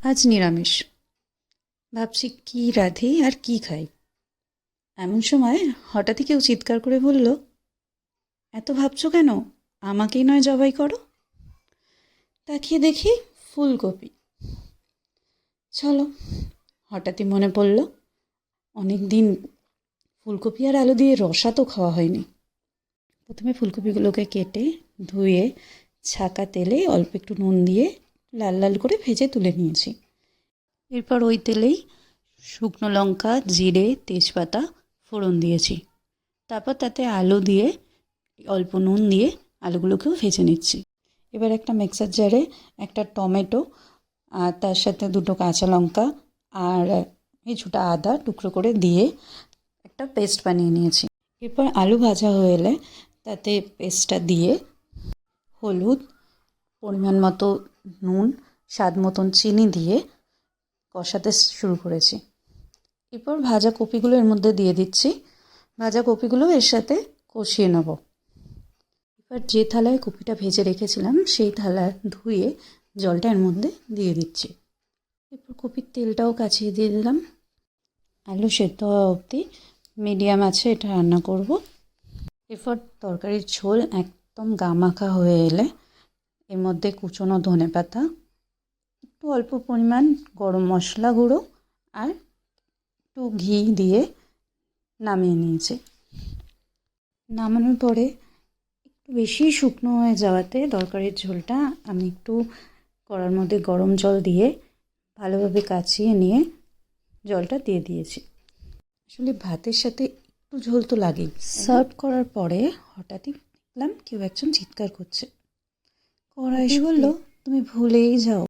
আজ নিরামিষ। ভাবছি কী রাঁধি আর কী খাই। এমন সময় হঠাৎই কেউ চিৎকার করে বলল, এত ভাবছো কেন, আমাকেই নয় জবাই করো। তাকিয়ে দেখি ফুলকপি। চলো, হঠাৎই মনে পড়ল অনেক দিন ফুলকপি আর আলু দিয়ে রসা তো খাওয়া হয়নি। প্রথমে ফুলকপিগুলোকে কেটে ধুয়ে ছাঁকা তেলে অল্প একটু নুন দিয়ে লাল লাল করে ভেজে তুলে নিয়েছি। এরপর ওই তেলেই শুকনো লঙ্কা, জিরে, তেজপাতা ফোড়ন দিয়েছি। তারপর তাতে আলু দিয়ে অল্প নুন দিয়ে আলুগুলোকেও ভেজে নিচ্ছি। এবার একটা মিক্সার জারে একটা টমেটো আর তার সাথে দুটো কাঁচা লঙ্কা আর কিছুটা আদা টুকরো করে দিয়ে একটা পেস্ট বানিয়ে নিয়েছি। এরপর আলু ভাজা হয়ে এলে তাতে পেস্টটা দিয়ে হলুদ, পরিমাণ মতো নুন, স্বাদ মতন চিনি দিয়ে কষাতে শুরু করেছি। এরপর ভাজা কপিগুলো এর মধ্যে দিয়ে দিচ্ছি। ভাজা কপিগুলো এর সাথে কষিয়ে নেব। এবার যে থালায় কপিটা ভেজে রেখেছিলাম সেই থালা ধুয়ে জলটা এর মধ্যে দিয়ে দিচ্ছি। এরপর কপির তেলটাও কাছিয়ে দিয়ে দিলাম। আলু সেদ্ধ হওয়া অবধি মিডিয়াম আছে এটা রান্না করব। এরপর তরকারির ঝোল একদম গামাখা হয়ে এলে এর মধ্যে কুচনো ধনেপাতা, একটু অল্প পরিমাণ গরম মশলা গুঁড়ো আর একটু ঘি দিয়ে নামিয়ে নিয়েছি। নামানোর পরে একটু বেশি শুকনো হয়ে যাওয়াতে তরকারির ঝোলটা আমি একটু কড়ার মধ্যে গরম জল দিয়ে ভালোভাবে কাচিয়ে নিয়ে জলটা দিয়ে দিয়েছি। আসলে ভাতের সাথে একটু ঝোল তো লাগেই। সার্ভ করার পরে হঠাৎই দেখলাম কেউ একজন চিৎকার করছে। কড়াই বলল, তুমি ভুলেই যাও,